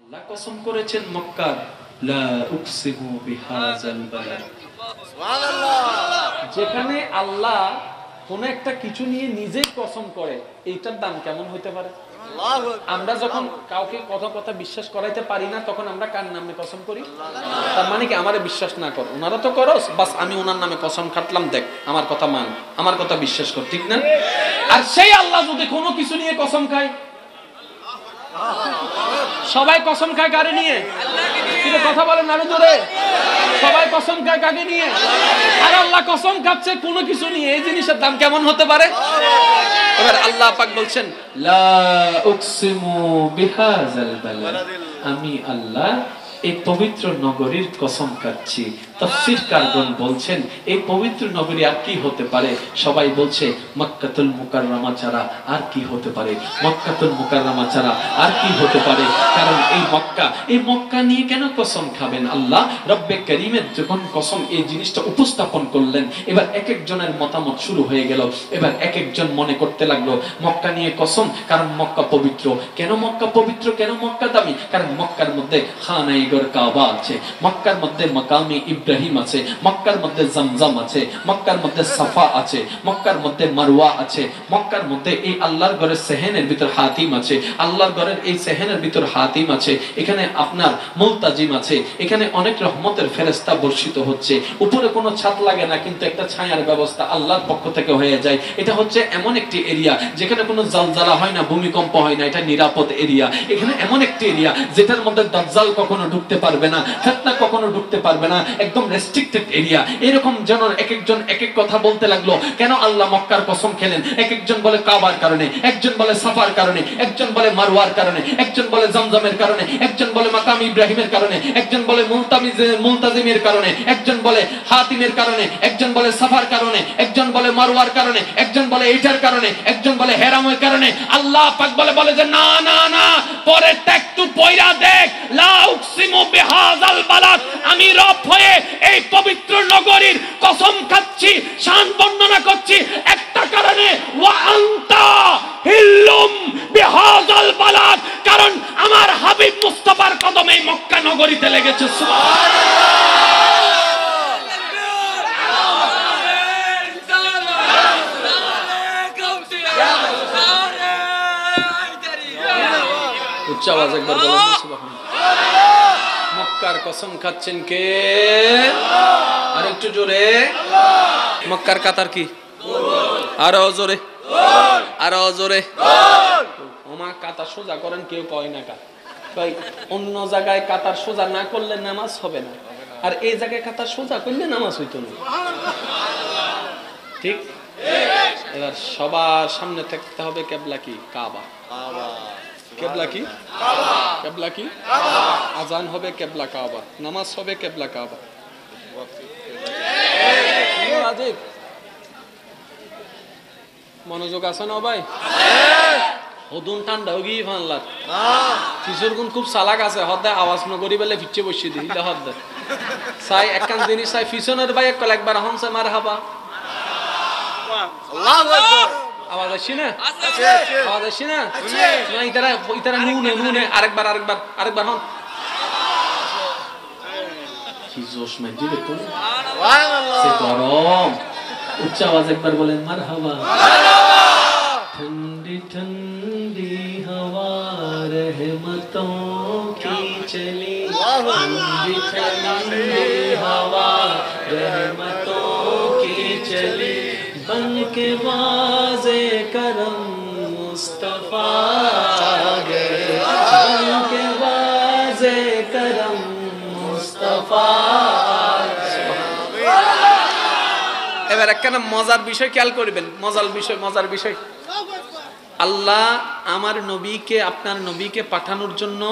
আল্লাহ কসম করেছেন মক্কার, লা উকসিমু বিহাযাল বালাদ। সুবহানাল্লাহ। যেখানে আল্লাহ কোন একটা কিছু নিয়ে নিজেই কসম করে, এইটার দাম কেমন হতে পারে? আমরা যখন কাউকে কথা বিশ্বাস করাইতে পারি না, তখন আমরা কার নামে কসম করি? তার মানে কি আমারে বিশ্বাস না কর, ওনারা তো করস, বাস আমি ওনার নামে কসম খাটলাম, দেখ আমার কথা মান, আমার কথা বিশ্বাস কর, ঠিক না? আর সেই আল্লাহ যদি কোনো কিছু নিয়ে কসম খায়, সবাই কসম খায় কারে নিয়ে? কিন্তু কথা বলেন আরো জোরে, সবাই কসম খায় কাকে নিয়ে? আর আল্লাহ কসম খাচ্ছে কোনো কিছু নিয়ে, এই জিনিসের দাম কেমন হতে পারে? এবার আল্লাহ পাক বলছেন, লা উকসিমু বিহাযাল বালাদ, আমি আল্লাহ এই পবিত্র নগরীর কসম খাচ্ছি। তাফসীরকারগণ বলছেন এই পবিত্র নগরী আর কি হতে পারে? সবাই বলছে মক্কাতুল মুকাররমা ছাড়া আর কি হতে পারে, মক্কাতুল মুকাররমা ছাড়া আর কি হতে পারে? কারণ এই মক্কা নিয়ে কেন কসম খাবেন আল্লাহ? রব্বে কারীমের যখন কসম এই জিনিসটা উপস্থাপন করলেন, এবার এক একজনের মতামত শুরু হয়ে গেল। এবার এক একজন মনে করতে লাগলো মক্কা নিয়ে কসম, কারণ মক্কা পবিত্র। কেন মক্কা পবিত্র, কেন মক্কা দামি? কারণ মক্কার মধ্যে খানায়ে কাবা আছে, মক্কার মধ্যে মাকামে ইব্রাহিম আছে, মক্কার মধ্যে জমজম আছে, মক্কার মধ্যে সাফা আছে, মক্কার মধ্যে মারওয়া আছে, মক্কার মধ্যে এই আল্লাহর ঘরের সেহেনের ভিতর হাতিম আছে, আল্লাহর ঘরের এই সেহেনের ভিতর হাতিম আছে, এখানে আপনার মুলতাজিম আছে, এখানে অনেক রহমতের ফেরেশতা বর্ষিত হচ্ছে, উপরে কোনো ছাদ লাগে না কিন্তু একটা ছায়ার ব্যবস্থা আল্লাহর পক্ষ থেকে হয়ে যায়। এটা হচ্ছে এমন একটি এরিয়া যেখানে কোনো জালজালা হয় না, ভূমিকম্প হয় না, এটা নিরাপদ এরিয়া। এখানে এমন একটি এরিয়া যেটার মধ্যে দাজ্জাল কখনো ঢুকতে পারবে না, ফিতনা কখনো ঢুকতে পারবে না, একদম রেস্ট্রিক্টেড এরিয়া। এরকম যেন এক একজন এক এক কথা বলতে লাগলো। কেন আল্লাহ মক্কার কসম খেলেন? এক একজন বলে কাবার কারণে, একজন বলে সাফার কারণে, একজন বলে মারওয়ার কারণে, একজন বলে জমজমের কারণে, একজন বলে মাকাম ইব্রাহিমের কারণে, একজন বলে মুলতাজিমের কারণে, একজন বলে হাতিমের কারণে, একজন বলে সাফার কারণে, একজন বলে মারওয়ার কারণে, একজন বলে এইটার কারণে, একজন বলে হেরামের কারণে। আল্লাহ পাক বলে যে না না না, পরে একটু পয়রা দেখ, লা উকসিমু বিহাযাল বালাদ, আমি রব হয়ে এই পবিত্র নগরীর কসম খাচ্ছি, শান বর্ণনা করছি একটা কারণে, ওয়া আনতা হিল্লুম বিহাযাল বালাদ, কারণ আমার হাবিব মুস্তাফার কদমে এই মক্কা নগরীতে লেগেছে। সুবহানাল্লাহ। উচ্চ আওয়াজ একবার বলেন সুবহানাল্লাহ। মক্কার কসম খাচ্ছেন কে? আর একটু জোরে। মক্কার কাতার কি? আরো জোরে, আরো জোরে। ওমা কাতার সোজা করেন, কেউ কয় না কা ভাই। অন্য জায়গায় কাতার সোজা না করলে নামাজ হবে না, আর এই জায়গায় কাতার সোজা করলে নামাজ হইতো না, ঠিক? এবার সবার সামনে থাকতে হবে কিবলা কি? কাবা। কিবলা কি? কাবা। কিবলা কি? কাবা। আজান হবে কিবলা কাবা, নামাজ হবে কিবলা কাবা। মনোযোগ আছে না ভাই? হদুন ঠান্ডা হয়ে গিয়ে ফানলার ফিসুর গুণ খুব চালাক আছে, হদ্দে আওয়াজ নগরী বেলে ফিচ্ছে বসিয়ে দিলে হদ্দে চাই একখান জিনিস চাই ফিসনের ভাই একবার হনসে মার হাবা। আওয়াজ আসছি না? আওয়াজ আসছি না? ইতারা নুনে আরেকবার হন। কি জোশ মাইজি দেখুন, গরম। উচ্চ আওয়াজ একবার বলেন মারহাবা। ठंडी ठंडी हवा रहमतों की चली, ठंडी ठंडी हवा रहमतों की चली, बन के वाज़े करम मुस्तफा गए, बन के वाज़े करम मुस्तफा। এবার একখানা মজার বিষয় খেয়াল করবেন, মজার বিষয়। আল্লাহ আমার নবীকে, আপনার নবীকে পাঠানোর জন্য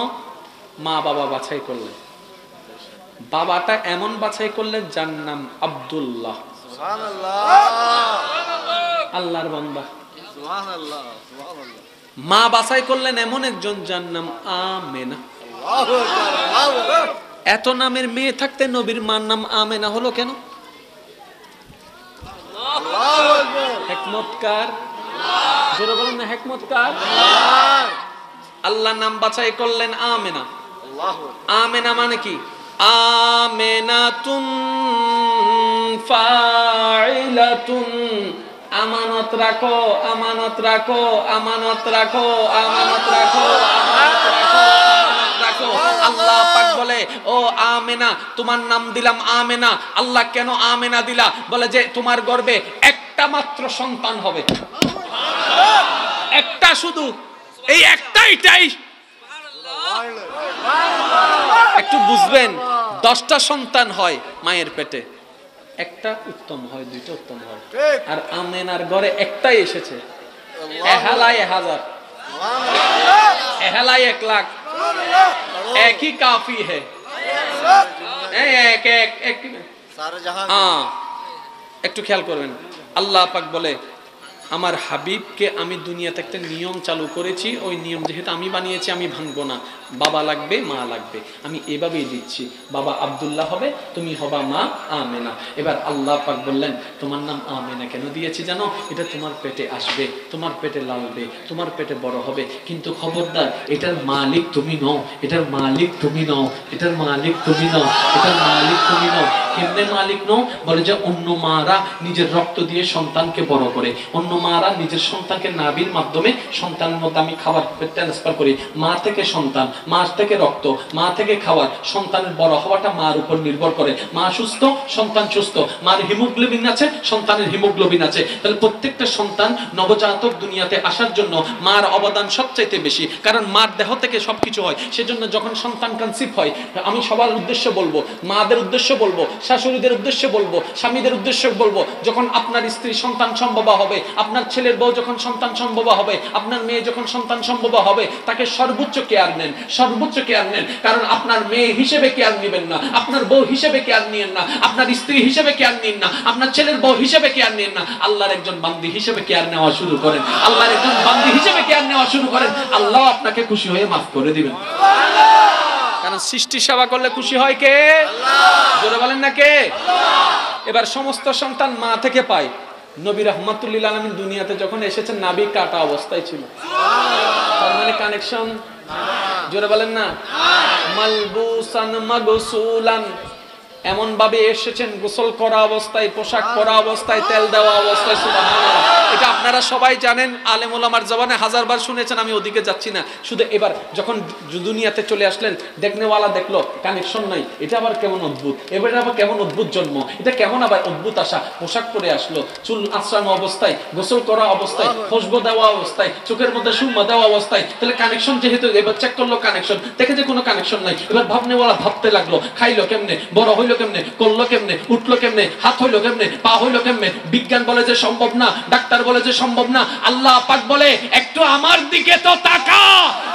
মা বাবা বাছাই করলেন। বাবাটা এমন বাছাই করলেন যার নাম আব্দুল্লাহ। আল্লাহর বান্দা। মা বাছাই করলেন এমন একজন যার নাম আমেনা। এত নামের মেয়ে থাকতে নবীর মার নাম আমেনা হলো কেন? হিকমতকার, জোরে বলেন না হিকমতকার। আল্লাহ নাম বাছাই করলেন আমেনা। আমেনা মানে কি? আমেনাতুন ফাইলাতুন, আমানত রাখো, আমানত রাখো, আমানত রাখো, আমানত রাখো, আমানত রাখো, আমানত রাখো। আল্লাহ পাক বলে, ও আমেনা, তোমার নাম দিলাম আমেনা। আল্লাহ কেন আমেনা দিলা? বলে যে তোমার গর্ভে একটা মাত্র সন্তান হবে, একটা, শুধু এই একটাই। একটু বুঝবেন, 10টা সন্তান হয় মায়ের পেটে, একটা উত্তম হয়, 2টা উত্তম হয়। আর আমেনার ঘরে একটাই এসেছে, এহালায় 1000, এহালায় 1 লাখ, একই কাফি হে, এক। একটু খেয়াল করবেন, আল্লাহ পাক বলে আমার হাবিবকে আমি দুনিয়াতে একটা নিয়ম চালু করেছি, ওই নিয়ম যেহেতু আমি বানিয়েছি আমি ভাঙবো না। বাবা লাগবে, মা লাগবে, আমি এভাবেই দিচ্ছি। বাবা আব্দুল্লাহ হবে, তুমি হবা মা আমেনা। এবার আল্লাহ পাক বললেন তোমার নাম আমেনা কেন দিয়েছি জানো? এটা তোমার পেটে আসবে, তোমার পেটে লালবে, তোমার পেটে বড় হবে, কিন্তু খবরদার এটার মালিক তুমি নও, এটার মালিক তুমি নও, এটার মালিক তুমি নও, এটার মালিক তুমি নও। কেমনে মালিক নও? বলে যে অন্য মারা নিজের রক্ত দিয়ে সন্তানকে বড় করে, অন্য মারা নিজের সন্তানকে নাভির মাধ্যমে সন্তানের মধ্যে আমি খাবার ট্রান্সফার করি। মা থেকে সন্তান, মা থেকে রক্ত, মা থেকে খাবার, সন্তানের বড় হওয়াটা মার উপর নির্ভর করে। মা সুস্থ, সন্তান সুস্থ, মার হিমোগ্লোবিন আছে, সন্তানের হিমোগ্লোবিন আছে। তাহলে প্রত্যেকটা সন্তান নবজাতক দুনিয়াতে আসার জন্য মার অবদান সবচাইতে বেশি, কারণ মার দেহ থেকে সবকিছু হয়। সেজন্য যখন সন্তান কনসিভ হয়, আমি সবার উদ্দেশ্য বলবো, মাদের উদ্দেশ্য বলবো, শাশুড়িদের উদ্দেশ্যে বলবো, স্বামীদের উদ্দেশ্যে বলবো, যখন আপনার স্ত্রী সন্তান সম্ভব হবে, আপনার ছেলের বউ যখন সন্তান সম্ভব হবে, আপনার মেয়ে যখন সন্তান সম্ভব হবে, তাকে সর্বোচ্চ কেয়ার নেন, সর্বোচ্চ কেয়ার নেন। কারণ আপনার মেয়ে হিসেবে কেয়ার নেবেন না, আপনার বউ হিসেবে কেয়ার নিয়েন না, আপনার স্ত্রী হিসেবে কেয়ার নিন না, আপনার ছেলের বউ হিসেবে কেয়ার নিন না, আল্লাহর একজন বান্দি হিসেবে কেয়ার নেওয়া শুরু করেন, আল্লাহর একজন বান্দি হিসেবে কেয়ার নেওয়া শুরু করেন। আল্লাহ আপনাকে খুশি হয়ে মাফ করে দিবেন। কারণ সৃষ্টি সেবা করলে খুশি হয় কে? জোরে বলেন না কে? এবার সমস্ত সন্তান মা থেকে পায়। নবী রাহমাতুল্লিল আলামিন দুনিয়াতে যখন এসেছেন নাভি কাটা অবস্থায় ছিল, তার মানে কানেকশন। জোরে বলেন না। মালবুসান মাগসুলান, এমন ভাবে এসেছেন গোসল করা অবস্থায়, পোশাক পরা অবস্থায়, তেল দেওয়া অবস্থায়। সুবহানাল্লাহ। এটা আপনারা সবাই জানেন, আলেম ওলামার জবানে হাজারবার শুনেছেন, আমি ওদিকে যাচ্ছি না। শুধু এবার যখন দুনিয়াতে চলে আসলেন, দেখনেওয়ালা দেখলো কানেকশন নাই, এটা আবার কেমন অদ্ভুত, এবার আবার কেমন অদ্ভুত জন্ম, এটা কেমন আবার অদ্ভুত আসা। পোশাক পরে আসলো, চুল আঁচড়ানো অবস্থায়, গোসল করা অবস্থায়, খুশবু দেওয়া অবস্থায়, চোখের মধ্যে সুরমা দেওয়া অবস্থায়। তাহলে কানেকশন যেহেতু, এবার চেক করলো কানেকশন, দেখে যে কোনো কানেকশন নাই। এবার ভাবনেওয়ালা ভাবতে লাগলো, খাইলো কেমনে, বড় হইলো কেমনে, করলো কেমনে, উঠলো কেমনে, হাত হইলো কেমনে, পা হইলো কেমনে। বিজ্ঞান বলে যে সম্ভব না, ডাক্তার বলে যে সম্ভব না। আল্লাহ পাক বলে একটু আমার দিকে তো তাকা,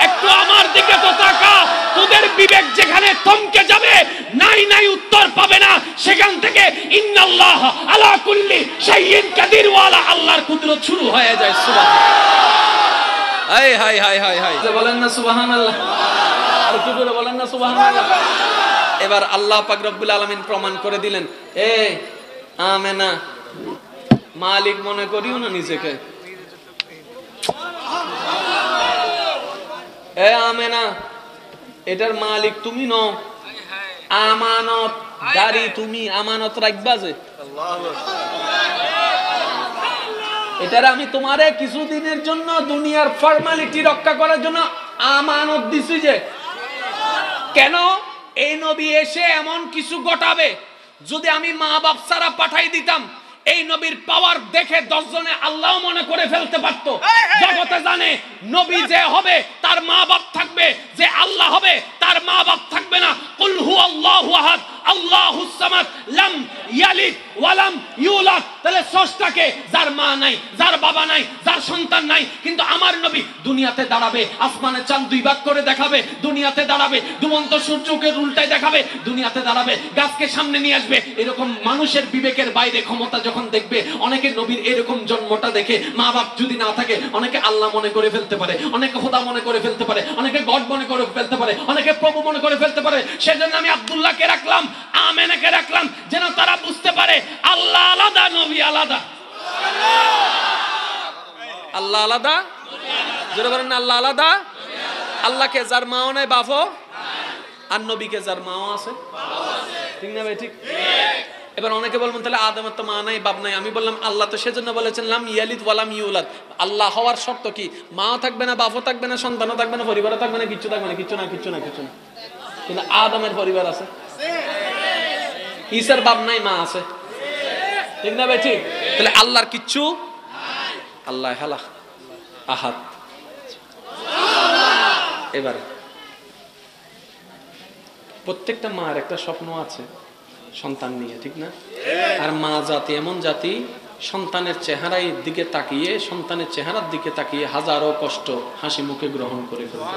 একটু আমার দিকে তো তাকা। তোদের বিবেক যেখানে থমকে যাবে, নাই নাই উত্তর পাবে না, সেখান থেকে ইন্নাল্লাহ আলা কুল্লি শাইইন কাদির ওয়ালা আল্লাহর কুদরত শুরু হয়ে যায়। সুবহানাল্লাহ। হায় হায় হায় হায় হায়, বলেন না সুবহানাল্লাহ। আর কি করে বলেন না সুবহানাল্লাহ। এবার আল্লাহ পাক রব্বুল আলামিন প্রমাণ করে দিলেন, এ আমেনা, মালিক মনে করিও না নিজেকে। এ আমেনা, এটার মালিক তুমি নও, আমানত গাড়ি তুমি, আমানত রাখবা যে। এটার আমি তোমারে কিছুদিনের জন্য দুনিয়ার ফর্মালিটি রক্ষা করার জন্য আমানত দিছি যে। কেন? এই নবী এসে এমন কিছু ঘটাবে, যদি আমি মা বাপ ছাড়া পাঠাই দিতাম, এই নবীর পাওয়ার দেখে 10 জনে আল্লাহ মনে করে ফেলতে পারত। জগতে জানে নবী যে হবে তার মা বাপ থাকবে, যে আল্লাহ হবে তার মা বাপ থাকবে না। কুল হুয়াল্লাহু আহাদ আল্লাহুস সামাদ লাম ইয়ালিদ ওয়া লাম ইউলাদ। তাহলে স্রষ্টাকে, যার মা নাই, যার বাবা নাই, যার সন্তান নাই, কিন্তু আমার নবী দুনিয়াতে দাঁড়াবে, আসমানে চাঁদ 2 ভাগ করে দেখাবে, দুনিয়াতে দাঁড়াবে, ডুবন্ত সূর্যকে উল্টায় দেখাবে, দুনিয়াতে দাঁড়াবে, গাছকে সামনে নিয়ে আসবে। এরকম মানুষের বিবেকের বাইরে ক্ষমতা যখন দেখবে, অনেকে নবীর এরকম জন্মটা দেখে মা বাপ যদি না থাকে, অনেকে আল্লাহ মনে করে ফেলতে পারে, অনেকে খোদা মনে করে ফেলতে পারে, অনেকে গড মনে করে ফেলতে পারে, অনেকে প্রভু মনে করে ফেলতে পারে। সেজন্য আমি আব্দুল্লাহকে রাখলাম, আমেনাকে রাখলাম, যেন তারা বুঝতে পারে আল্লাহ আলাদা, নবী আলাদা। আল্লাহ আলাদা, জোরে বলেন না আল্লাহ আলাদা। আল্লাহকে যার মাও নাই বাপও, আর নবীকে যার মাও আছে, ঠিক না ভাই? ঠিক। এবার অনেকে বলবেন তাহলে আদমের তো মা নাই বাপ নাই। আমি বললাম আল্লাহ তো সেজন্য বলেছেন লাম ইয়ালিদ ওয়ালাম ইউলাদ। আল্লাহ হওয়ার শর্ত কি? মাও থাকবে না, বাপও থাকবে না, সন্তানও থাকবে না, পরিবারও থাকবে না, কিচ্ছু থাকবে না, কিচ্ছু না, কিচ্ছু না, কিচ্ছু না। কিন্তু আদমের পরিবার আছে, ঈসার বাপ নাই মা আছে, ঠিক না ভাই? ঠিক। তাহলে আল্লাহর কিচ্ছু, আল্লাহ হালা আহাদ। এবার প্রত্যেকটা মার একটা স্বপ্ন আছে সন্তান নিয়ে, ঠিক না? আর মা জাতি এমন জাতি, সন্তানের চেহারার দিকে তাকিয়ে, সন্তানের চেহারার দিকে তাকিয়ে হাজারো কষ্ট হাসি মুখে গ্রহণ করে ফেলবে।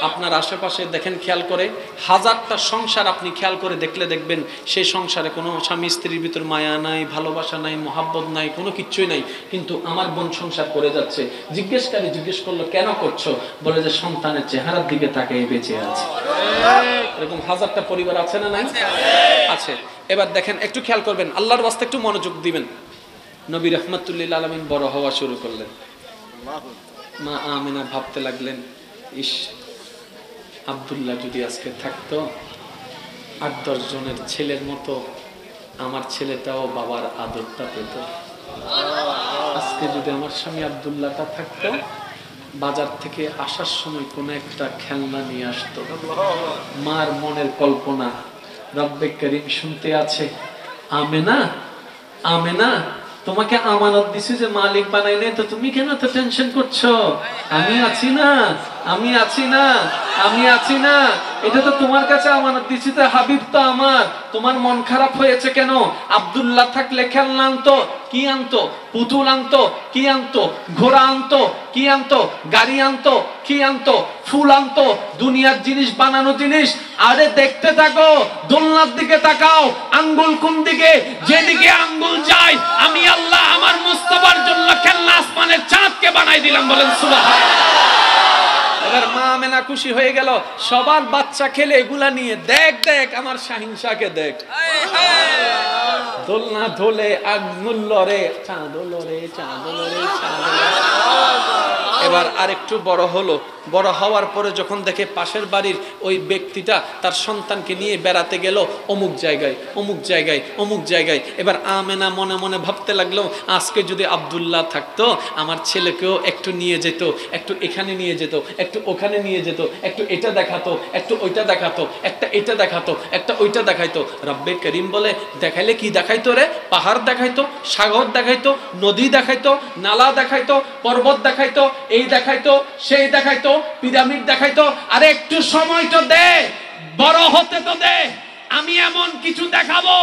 আপনার আশেপাশে দেখেন, খেয়াল করে হাজারটা সংসার আপনি খেয়াল করে দেখলে দেখবেন সেই সংসারে কোনো স্বামী স্ত্রীর ভিতর মায়া নাই, ভালোবাসা নাই, মহাব্বত নাই, কোনো কিচ্ছুই নাই। কিন্তু আমার বোন সংসার করে যাচ্ছে। জিজ্ঞেস করলো কেন করছো? বলে যে সন্তানের চেহারার দিকে তাকিয়ে বেঁচে আছে। এরকম হাজারটা পরিবার আছে না নাই? আছে। এবার দেখেন, একটু খেয়াল করবেন, আল্লাহর ওয়াস্তে একটু মনোযোগ দিবেন। নবী রাহমাতুল্লিল আলামিন বড় হওয়া শুরু করলেন। মা আমিনা ভাবতে লাগলেন, ইস, আব্দুল্লাহ যদি আজকে থাকতো 8-10 জনের ছেলের মতো, আমার ছেলেটাও বাবার আদরটা পেত। আজকে যদি আমার স্বামী আব্দুল্লাহটা থাকতো, বাজার থেকে আসার সময় কোনো একটা খেলনা নিয়ে আসতো। মার মনের কল্পনা, রব্বে করিম শুনতে আছে, আমেনা আমেনা, তোমাকে আমানত দিছি যে মালিক বানাই নাই, তো তুমি কেন তো টেনশন করছো? আমি আছি না, আমি আছি না, আমি আছি না। এটা তো তোমার কাছে আমানত দিছি, তো হাবিব তো আমার। তোমার মন খারাপ হয়েছে কেন? আব্দুল্লাহ থাকলে খেলনা আনতো, কি আনতো? পুতুল আনতো, কি আনতো? ঘোড়া আনতো, কি আনতো? গাড়ি আনতো, কি আনতো? ফুল আনতো, দুনিয়ার জিনিস, বানানো জিনিস। আরে দেখতে থাকো, দোলনার দিকে তাকাও, আঙ্গুল কোন দিকে? যেদিকে আঙ্গুল যায়, আমি আল্লাহ আমার মুস্তাফার জন্য খেলনা আসমানের চাঁদকে বানাই দিলাম। বলেন সুবহানাল্লাহ। এবার মা আমেনা খুশি হয়ে গেল, সবার বাচ্চা খেলে এগুলা নিয়ে, দেখ দেখ আমার শাহিন শাহকে দেখ, দোলনা দোলে আগুন লরে, চাঁদ লরে, চাঁদ লরে, চাঁদ লরে। এবার আরেকটু বড় হলো। বড় হওয়ার পরে যখন দেখে পাশের বাড়ির ওই ব্যক্তিটা তার সন্তানকে নিয়ে বেড়াতে গেল অমুক জায়গায়, অমুক জায়গায়, অমুক জায়গায়। এবার আমেনা মনে মনে ভাবতে লাগলো, আজকে যদি আব্দুল্লাহ থাকতো, আমার ছেলেকেও একটু নিয়ে যেত, একটু এখানে নিয়ে যেত, একটু ওখানে নিয়ে যেত, একটু এটা দেখাতো, একটু ওইটা দেখাতো, একটা এটা দেখাতো, একটা ওইটা দেখাইতো। রব্বে করিম বলে, দেখাইলে কি দেখাইতো রে? পাহাড় দেখাইতো, সাগর দেখাইতো, নদী দেখাইতো, নালা দেখাইতো, পর্বত দেখাইতো, এই দেখাইতো, সেই দেখাইতো, পিরামিড দেখাইতো। আরে একটু সময় তো দে, বড় হতে তো দে। আমি এমন কিছু দেখাবো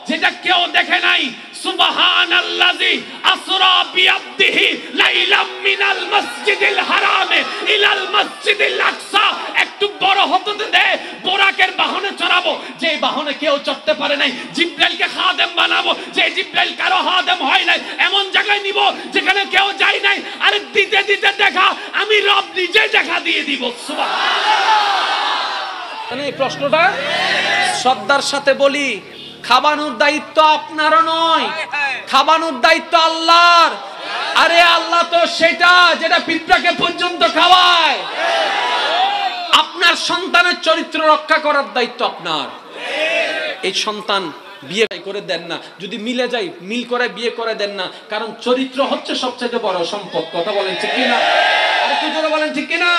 যেটা কেউ দেখে নাই। সুবহানাল্লাযী আসরা বিআবদিহি লাইলাম মিনাল মসজিদিল হারামে ইলাল মসজিদিল আকসা। একটু বড় হতে দে, বোরাকের বাহনে চড়াবো, যে বাহনে কেউ চড়তে পারে নাই। জিব্রাইলকে খাদেম বানাবো, যে জিব্রাইল কারো খাদেম হয় নাই। এমন জায়গায় নিব যেখানে কেউ যায় নাই। আরে দিতে দিতে দেখা, আমি রব নিজে দেখা দিয়ে দিব। সুবহানাল্লাহ। মানে এই প্রশ্নটা শ্রদ্ধার সাথে বলি, খাবানোর দায়িত্ব আপনারও নয়, খাবানোর দায়িত্ব আল্লাহর। আরে আল্লাহ তো সেটা যেটা পিঁপড়াকে পর্যন্ত খাওয়ায়। আপনার সন্তানের চরিত্র রক্ষা করার দায়িত্ব আপনার। এই সন্তান বিয়ে করে দেন না, যদি মিলে যায় মিল করে বিয়ে করে দেন না, কারণ চরিত্র হচ্ছে সবচেয়ে বড় সম্পদ। কথা বলেন ঠিক কিনা? আর একটু জোরে বলেন ঠিক কিনা?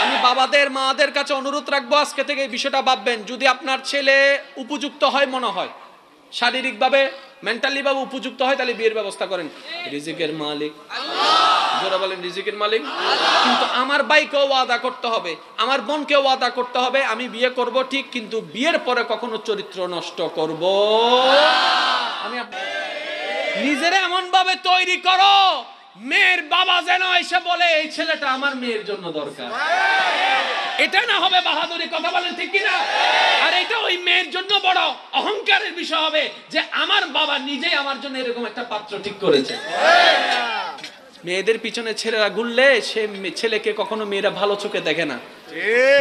আমি বাবাদের মাদের কাছে অনুরোধ রাখবো, আজকে থেকে এই বিষয়টা ভাববেন। যদি আপনার ছেলে উপযুক্ত হয়, মনে হয় শারীরিকভাবে, মেন্টালি ভাবে উপযুক্ত হয়, তাহলে বিয়ের ব্যবস্থা করেন। রিজিকের মালিক আল্লাহ। জোরে বলেন রিজিকের মালিক আল্লাহ। কিন্তু আমার ভাইকেও ওয়াদা করতে হবে, আমার বোনকেও ওয়াদা করতে হবে, আমি বিয়ে করব ঠিক, কিন্তু বিয়ের পরে কখনো চরিত্র নষ্ট করব আমি। নিজেরা এমন ভাবে তৈরি করো, মেয়ের বাবা যেন এসে বলে এই ছেলেটা আমার মেয়ের জন্য দরকার। এটা না হবে বাহাদুরি। কথা বলেন ঠিক কিনা? আর এটা ওই মেয়ের জন্য বড় অহংকারের বিষয় হবে যে আমার বাবা নিজেই আমার জন্য এরকম একটা পাত্র ঠিক করেছে। মেয়েদের পিছনে ছেলেরা ঘুরলে সে ছেলেকে কখনো মেয়েরা ভালো চোখে দেখে না।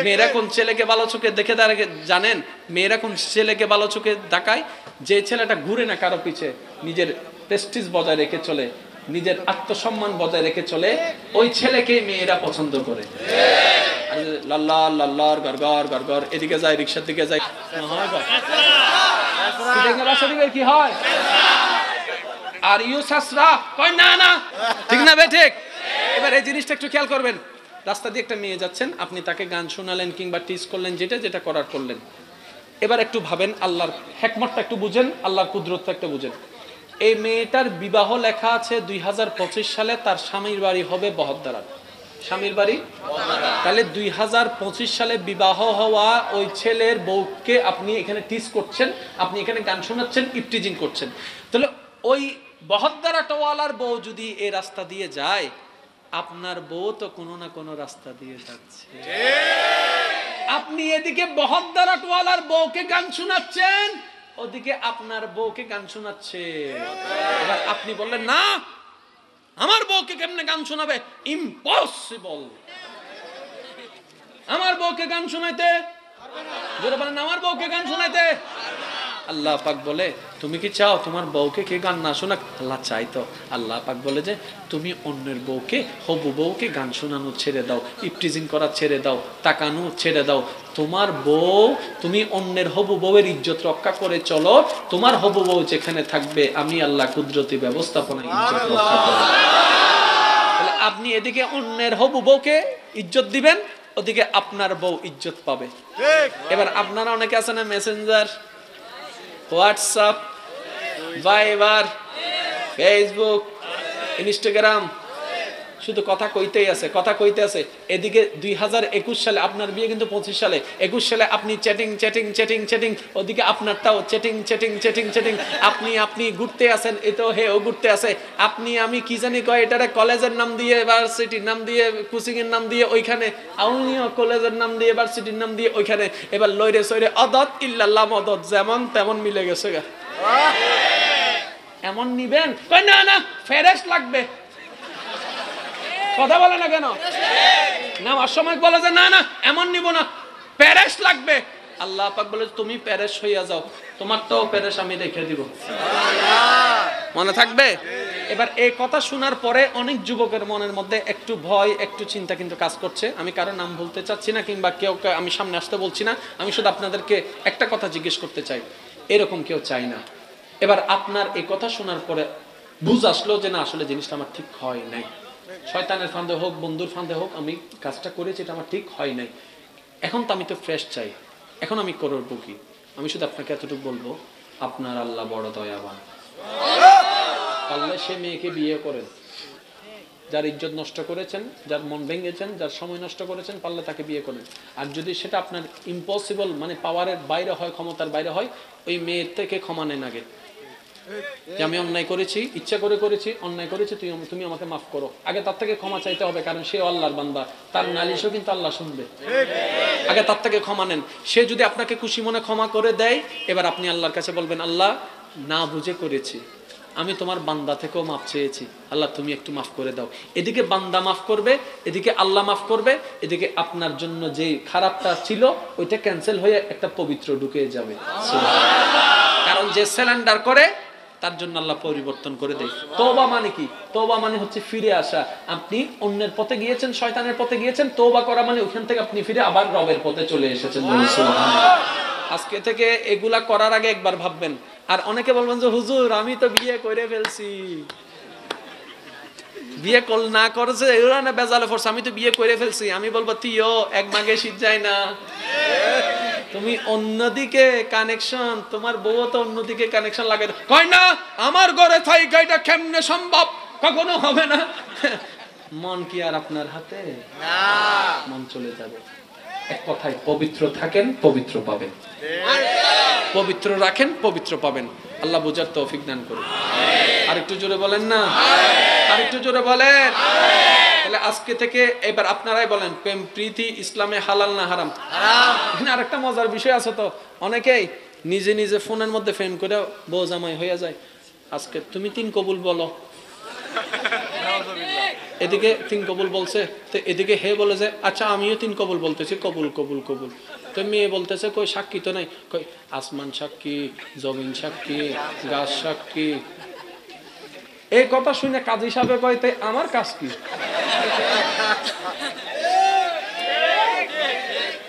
মেয়েরা কোন ছেলেকে ভালো চোখে দেখে জানেন? মেয়েরা কোন ছেলেকে ভালো চোখে দেখায়? যে ছেলেটা ঘুরে না কারো পিছে, নিজের প্রেস্টিজ বজায় রেখে চলে, নিজের আত্মসম্মান বজায় রেখে চলে, ওই ছেলেকে মেয়েরা পছন্দ করে। আর লাল্লার লাল্লার গরগর গরগর, এদিকে যায় রিক্সার দিকে যায়, বাসা দিকে কি হয়? আর ইউ সাসরা কয় না না, ঠিক না বে ঠিক? এবার এই জিনিসটা একটু খেয়াল করবেন। রাস্তা দিয়ে একটা মেয়ে যাচ্ছেন, আপনি তাকে গান শোনালেন কিংবা টিজ করলেন, যেটা যেটা করার করলেন। এবার একটু ভাবেন, আল্লাহর হিকমতটা একটু বুঝেন, আল্লাহর কুদরতটা একটু বুঝেন। এই মেয়েটার বিবাহ লেখা আছে 2025 সালে, তার স্বামীর বাড়ি হবে বহদ্দারা। স্বামীর বাড়ি, তাহলে 2025 সালে বিবাহ হওয়া ওই ছেলের বউকে আপনি এখানে টিজ করছেন, আপনি এখানে গান শোনাচ্ছেন, ইফটিজিং করছেন। তাহলে ওই বহদ্দারা টোয়ালার বউ যদি এই রাস্তা দিয়ে যায়, আপনার বউ তো কোনো না কোনো রাস্তা দিয়ে যাচ্ছে। আপনি এদিকে বহদ্দারা টোয়ালার বউকে গান শোনাচ্ছেন, ওদিকে আপনার বউকে গান শোনাচ্ছে। এবার আপনি বললেন না, আমার বউকে কেমনে গান শোনাবে? ইম্পসিবল। আমার বউকে গান শোনাইতে, যারা বলেন আমার বউকে গান শোনাইতে, আল্লাহ পাক বলে তুমি কি চাও তোমার বউকে কে গান না শোনাক? আল্লাহ চাই তো। আল্লাহ পাক বলে যে তুমি অন্যের বউকে, হবু বউকে গান শোনানো ছেড়ে দাও, ইফটিজিং করা ছেড়ে দাও, তাকানো ছেড়ে দাও। তোমার বউ, তুমি অন্যের হবু বউয়ের ইজ্জত রক্ষা করে চলো। তোমার হবু বউ যেখানে থাকবে, আমি আল্লাহ কুদরতি ব্যবস্থাপনায় ইজ্জত রক্ষা করব। তাহলে আপনি এদিকে অন্যের হবু বউকে ইজ্জত দিবেন, ওদিকে আপনার বউ ইজ্জত পাবে। এবার আপনারা অনেকে আছে না, মেসেঞ্জার, হোয়াটসঅ্যাপ, ভাইবার, ফেসবুক, ইনস্টাগ্রাম, শুধু কথা কইতেই আছে, কথা কইতে আছে। এদিকে 2021 সালে, আপনার বিয়ে কিন্তু 25 সালে, 21 সালে আপনি চ্যাটিং চ্যাটিং চ্যাটিং চ্যাটিং, ওদিকে আপনারটাও চ্যাটিং চ্যাটিং চ্যাটিং চ্যাটিং। আপনি ঘুরতে আছেন, এ তো হে ও ঘুরতে আছে। আমি কি জানি কয়, এটারে কলেজের নাম দিয়ে, ভার্সিটির নাম দিয়ে, কোচিং এর নাম দিয়ে ওইখানে, আউনিও কলেজের নাম দিয়ে, ভার্সিটির নাম দিয়ে ওইখানে। এবার লইরে সইরে অদত ইল্লাল্লাহ মদত, যেমন তেমন মিলে গেছে গা। এমন নিবেন? কয় না না, ফেরেশ লাগবে। কথা বলে না কেন? নামার সময় বলে যে না না এমন নিব না, প্যারেশ লাগবে। আল্লাহ পাক বলে তুমি প্যারেশ হইয়া যাও, তোমার তো প্যারেশ আমি রেখে দিব। মনে থাকবে? এবার এই কথা শোনার পরে অনেক যুবকের মনের মধ্যে একটু ভয়, একটু চিন্তা কিন্তু কাজ করছে। আমি কারো নাম বলতে চাচ্ছি না, কিংবা কেউ আমি সামনে আসতে বলছি না। আমি শুধু আপনাদেরকে একটা কথা জিজ্ঞেস করতে চাই, এরকম কেউ চাই না। এবার আপনার এই কথা শোনার পরে বুঝ আসলো যে না, আসলে জিনিসটা আমার ঠিক হয় নাই, শয়তানের ফাঁদে হোক, বন্ধুর ফাঁদে হোক, আমি কাজটা করেছি, এটা আমার ঠিক হয় নাই। এখন তো আমি তো ফ্রেশ চাই, এখন আমি করবো কি? আমি শুধু আপনাকে এতটুকু বলবো, আপনার আল্লাহ বড় দয়াবান। পারলে সে মেয়েকে বিয়ে করেন, যার ইজ্জত নষ্ট করেছেন, যার মন ভেঙেছেন, যার সময় নষ্ট করেছেন, পারলে তাকে বিয়ে করেন। আর যদি সেটা আপনার ইম্পসিবল, মানে পাওয়ারের বাইরে হয়, ক্ষমতার বাইরে হয়, ওই মেয়ের থেকে ক্ষমা নেন আগে, যে আমি অন্যায় করেছি, ইচ্ছা করে করেছি, অন্যায় করেছি, তুমি আমাকে মাফ করো। আগে তার থেকে ক্ষমা চাইতে হবে, কারণ সে আল্লাহর বান্দা, তার নালিশও কিন্তু আল্লাহ শুনবে। আগে তার থেকে ক্ষমা নেন। সে যদি আপনাকে খুশি মনে ক্ষমা করে দেয়, এবার আপনি আল্লাহর কাছে বলবেন, আল্লাহ না বুঝে করেছি, আমি তোমার বান্দা থেকেও মাফ চেয়েছি, আল্লাহ তুমি একটু মাফ করে দাও। এদিকে বান্দা মাফ করবে, এদিকে আল্লাহ মাফ করবে, এদিকে আপনার জন্য যে খারাপটা ছিল ওইটা ক্যান্সেল হয়ে একটা পবিত্র ঢুকে যাবে। কারণ যে সারেন্ডার করে তার জন্য আল্লাহ পরিবর্তন করে দেয়। তওবা মানে কি? তওবা মানে হচ্ছে ফিরে আসা। আপনি অন্যের পথে গিয়েছেন, শয়তানের পথে গিয়েছেন, তওবা করা মানে ওখান থেকে আপনি ফিরে আবার রবের পথে চলে এসেছেন। আজকে থেকে এগুলা করার আগে একবার ভাববেন। আর অনেকে বলবেন যে হুজুর আমি তো বিয়ে করে ফেলছি, বিয়ে না করেছে এগুলো না বেজালে পড়ছে, আমি তো বিয়ে করে ফেলছি। আমি বলবো তুইও এক মাঘে শীত যায় না, তুমি অন্যদিকে কানেকশন, তোমার বউ তো অন্যদিকে কানেকশন লাগে। কয় না আমার ঘরে থাই গাইটা কেমনে সম্ভব, কখনো হবে না। মন কি আর আপনার হাতে? না, মন চলে যাবে। এক কথায় পবিত্র থাকেন, পবিত্র পাবেন, পবিত্র রাখেন, পবিত্র পাবেন। আল্লাহ বুঝার তৌফিক দান করুন। আর একটু জোরে বলেন না, আর একটু জোরে বলেন। তাহলে আজকে থেকে এবার আপনারাই বলেন, প্রেম প্রীতি ইসলামে হালাল না হারাম? হারাম। আর একটা মজার বিষয় আছে তো, অনেকেই নিজে নিজে ফোনের মধ্যে প্রেম করে বউ জামাই হয়ে যায়। আজকে তুমি 3 কবুল বলো, এদিকে 3 কবুল বলছে, তো এদিকে হে বলে যে আচ্ছা আমিও 3 কবুল বলতেছি, কবুল কবুল কবুল। তো মেয়ে বলতেছে কই সাক্ষী তো নাই, কই আসমান সাক্ষী, জমিন সাক্ষী, গাছ সাক্ষী। এই কথা শুনে কাজী সাহেব কয় তাই আমার কাজ কি?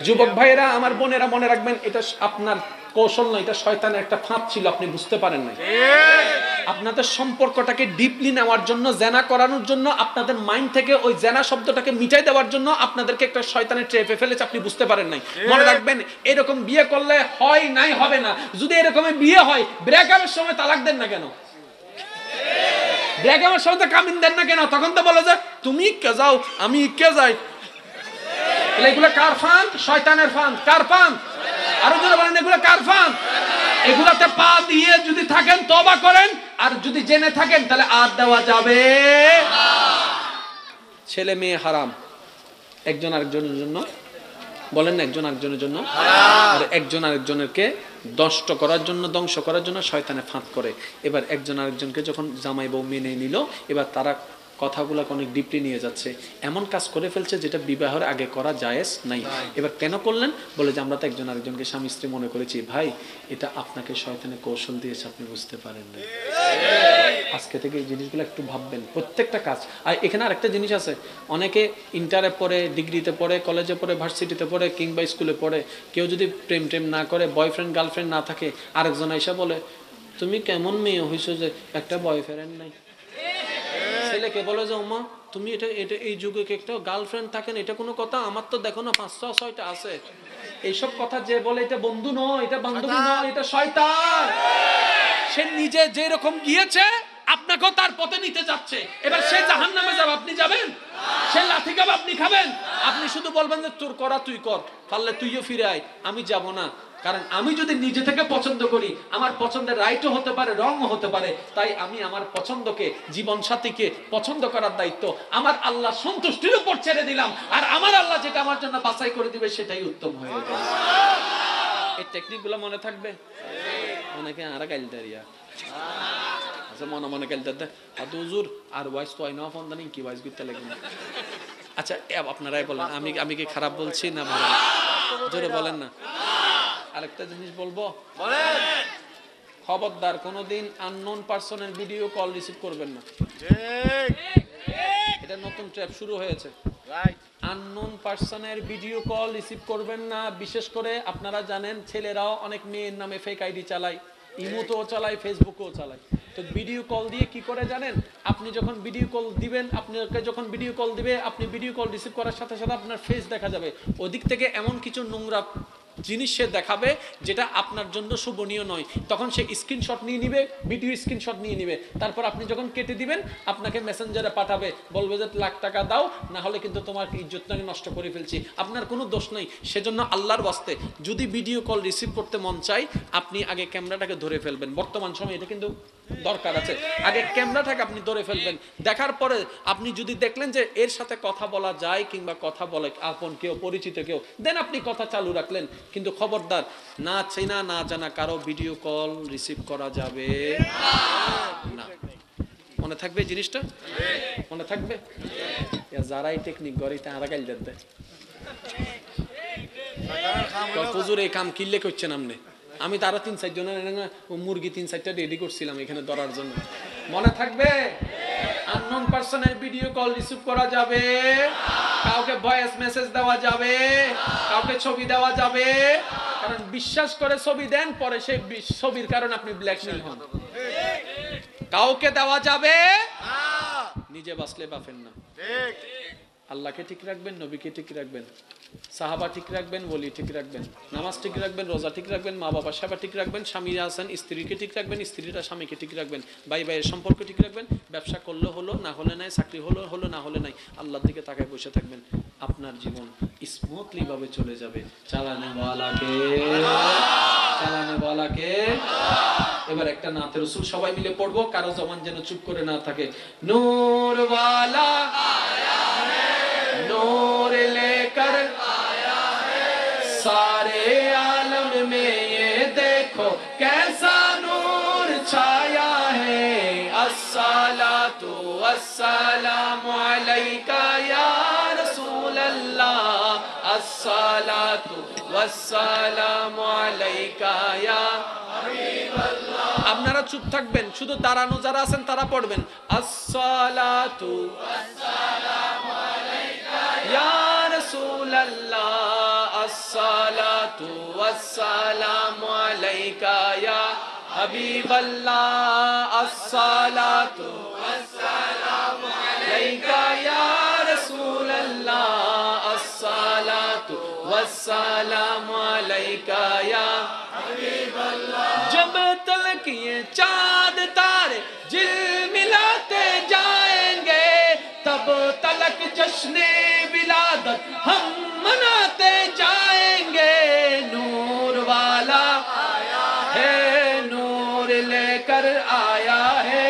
যুবক ভাইয়েরা, আমার বোনেরা, মনে রাখবেন, এটা আপনার কৌশল নয়, এটা শয়তানের একটা ফাঁদ ছিল, আপনি বুঝতে পারেন নাই। আপনাদের সম্পর্কটাকে ডিপলি নেওয়ার জন্য, জেনা করানোর জন্য, আপনাদের মাইন্ড থেকে ওই জেনা শব্দটাকে মিটাই দেওয়ার জন্য আপনাদেরকে একটা শয়তানের ট্র্যাপে ফেলেছে, আপনি বুঝতে পারেন নাই। মনে রাখবেন, এরকম বিয়ে করলে হয় নাই, হবে না। যদি এরকম বিয়ে হয়, ব্রেকআপের সময় তালাক দেন না কেন? ব্রেকআপের সময় তো কামিন দেন না কেন? তখন তো বলে যে তুমি কে যাও, আমি কে যাই। এগুলো কার ফাঁদ? শয়তানের ফাঁদ। কার ফাঁদ? আরো জোরে বলেন, এগুলো কার ফাঁদ? এগুলাতে পা দিয়ে যদি থাকেন তওবা করেন, আর যদি জেনে থাকেন তাহলে আর দেওয়া যাবে না। ছেলে মেয়ে হারাম, একজন আরেকজনের জন্য, বলেন না, একজন আরেকজনের জন্য, আর একজন আরেকজনকে নষ্ট করার জন্য, ধ্বংস করার জন্য শয়তানে ফাঁদ করে। এবার একজন আরেকজনকে যখন জামাই বউ মেনে নিল, এবার তারা কথাগুলোকে অনেক ডিপলি নিয়ে যাচ্ছে, এমন কাজ করে ফেলছে যেটা বিবাহের আগে করা জায়েজ নাই। এবার কেন করলেন? বলে যে আমরা তো একজন আরেকজনকে স্বামী স্ত্রী মনে করেছি। ভাই, এটা আপনাকে শয়তানে কৌশল দিয়েছে, আপনি বুঝতে পারেন না। আজকে থেকে এই জিনিসগুলো একটু ভাববেন, প্রত্যেকটা কাজ। আর এখানে আরেকটা জিনিস আছে, অনেকে ইন্টারে পড়ে, ডিগ্রিতে পড়ে, কলেজে পড়ে, ভার্সিটিতে পড়ে, কিংবা স্কুলে পড়ে, কেউ যদি প্রেম টেম না করে, বয়ফ্রেন্ড গার্লফ্রেন্ড না থাকে, আরেকজন এসে বলে তুমি কেমন মেয়ে হইছো যে একটা বয়ফ্রেন্ড নাই। ছেলেকে বলে যে ওমা তুমি এটা এটা এই যুগে একটা গার্লফ্রেন্ড থাকেন, এটা কোনো কথা? আমার তো দেখো না 5-6টা আছে। এইসব কথা যে বলে, এটা বন্ধু নয়, এটা বান্ধবী নয়, এটা শয়তান। সে নিজে যেরকম গিয়েছে, আপনাকেও তার পথে নিতে যাচ্ছে। এবার সে জাহান্নামে যাবে, আপনি যাবেন? সে লাথি খাবে, আপনি খাবেন? আপনি শুধু বলবেন যে তোর করা তুই কর, পারলে তুইও ফিরে আয়, আমি যাব না। কারণ আমি যদি নিজে থেকে পছন্দ করি, আমার পছন্দের রাইটও হতে পারে, রংও হতে পারে, তাই আমি আমার পছন্দকে, জীবন সাথীকে পছন্দ করার দায়িত্ব আমার আল্লাহ সন্তুষ্টির উপর ছেড়ে দিলাম। আর আমার আল্লাহ যেটা আমার জন্য বাছাই করে দিবে সেটাই উত্তম হয়ে যাবে। এই টেকনিকগুলো মনে থাকবে। অনেকে আর গাইল দাঁড়িয়া আচ্ছা, মনে মনে গাইল দাঁড়া আদু হুজুর আর ওয়াইস তো আইনা ফোন দানি কি ওয়াইস করতে লাগে না। আচ্ছা, আপনারাই বলেন, আমি কি খারাপ বলছি না ভালো? জোরে বলেন না। আরেকটা জিনিস বলবো, খবরদার কোনোদিন আননোন পারসনের ভিডিও কল রিসিভ করবেন না। এটা নতুন ট্র্যাপ শুরু হয়েছে। আননোন পারসনের ভিডিও কল রিসিভ করবেন না। বিশেষ করে আপনারা জানেন, ছেলেরাও অনেক মেয়ের নামে ফেক আইডি চালায়, ইমোতেও চালায়, ফেসবুকেও চালায়। তো ভিডিও কল দিয়ে কি করে জানেন? আপনি যখন ভিডিও কল দিবেন, আপনাকে যখন ভিডিও কল দিবে, আপনি ভিডিও কল রিসিভ করার সাথে সাথে আপনার ফেস দেখা যাবে। ওদিক থেকে এমন কিছু নোংরা জিনিস সে দেখাবে যেটা আপনার জন্য শোভনীয় নয়। তখন সে স্ক্রিনশট নিয়ে নিবে, ভিডিও স্ক্রিনশট নিয়ে নিবে। তারপর আপনি যখন কেটে দিবেন, আপনাকে মেসেঞ্জারে পাঠাবে, বলবে যে লাখ টাকা দাও, না হলে কিন্তু তোমার ইজ্জতটাকে নষ্ট করে ফেলছি। আপনার কোনো দোষ নেই। সেজন্য আল্লাহর ওয়াস্তে, যদি ভিডিও কল রিসিভ করতে মন চাই, আপনি আগে ক্যামেরাটাকে ধরে ফেলবেন। বর্তমান সময়ে এটা কিন্তু দরকার আছে। আগে ক্যামেরাটাকে আপনি ধরে ফেলবেন। দেখার পরে আপনি যদি দেখলেন যে এর সাথে কথা বলা যায়, কিংবা কথা বলে আপন কেউ, পরিচিত কেউ, দেন আপনি কথা চালু রাখলেন। কিন্তু খবরদার, না চেনা না জানা কারো ভিডিও কল রিসিভ করা যাবে না। মনে থাকবে জিনিসটা? মনে থাকবে? যারা এই টেকনিক করে তারা গাইল দেয়, হুজুর এই কাম কিল্লে করছেন আপনি। আমি তারা 3-4 জনের মুরগি 3-4টা রেডি করছিলাম এখানে ধরার জন্য। মনে থাকবে? আননোন পারসনের ভিডিও কল রিসিভ করা যাবে, কাউকে ভয়েস মেসেজ দেওয়া যাবে, কাউকে ছবি দেওয়া যাবে। কারণ বিশ্বাস করে ছবি দেন, পরে সেই ছবির কারণে আপনি ব্ল্যাকমেল হন। কাউকে দেওয়া যাবে, নিজে বাঁচলে বাঁচেন না। আল্লাহকে ঠিক রাখবেন, নবীকে ঠিক রাখবেন, সাহাবা ঠিক রাখবেন, ওলি ঠিক রাখবেন, নামাজ ঠিক রাখবেন, রোজা ঠিক রাখবেন, মা বাবার সেবা ঠিক রাখবেন, স্বামীরা আছেন স্ত্রীকে ঠিক রাখবেন, স্ত্রীরা স্বামীকে ঠিক রাখবেন, ভাই ভাইয়ের সম্পর্ক ঠিক রাখবেন। ব্যবসা করলে হলো, না হলে নাই, চাকরি হলো হলো, না হলে নাই। আল্লাহর দিকে তাকায় বসে থাকবেন, আপনার জীবন স্মুথলি ভাবে চলে যাবে। চালানে ওয়ালাকে। এবার একটা নাতে রাসূল সবাই মিলে পড়বো, কারো জবান যেন চুপ করে না থাকে। নূর ওয়ালা नूर लेकर आया है, सारे आलम में ये देखो कैसा नूर छाया है। अस्सलातु वस्सलामु अलैका या रसूल अल्लाह, अस्सलातु वस्सलामु अलैका या हबीब अल्लाह। আপনারা চুপ থাকবেন, শুধু দাঁড়ানো যারা আছেন তারা পড়বেন, আসসালাতু ওয়াসসালামু আলাইকা ইয়া রাসূলুল্লাহ। আসসালাতু ওয়াসসালামু আলাইকা ইয়া হাবিবাল্লাহ আসসালাতু ওয়াসসালামু আলাইকা ইয়া রাসূলুল্লাহ আসসালাতু ওয়াসসালামু আলাইকা ইয়া হাবিবাল্লাহ जब तलक ये चाँद तारे झिलमिलाते जाएंगे तब तलक जश्ने विलादत हम मनाते जाएंगे नूर वाला आया है नूर लेकर आया है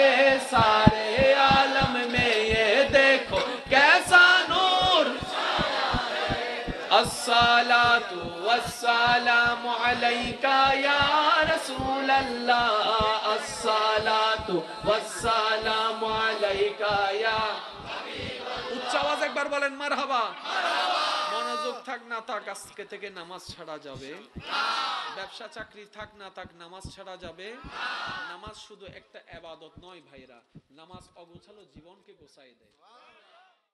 सारे आलम में ये देखो कैसा नूर अस्सलातु वस्सलामु अलैका या रसूल अल्लाह अस्सलातु वस्सलामु अलैका या উচ্চ আওয়াজ একবার বলেন মারহাবা মনোযোগ থাক না থাক আজকে থেকে নামাজ ছাড়া যাবে ব্যবসা চাকরি থাক না থাক নামাজ ছাড়া যাবে নামাজ শুধু একটা ইবাদত নয় ভাইরা নামাজ অগোছালো জীবনকে গোছায় দেয়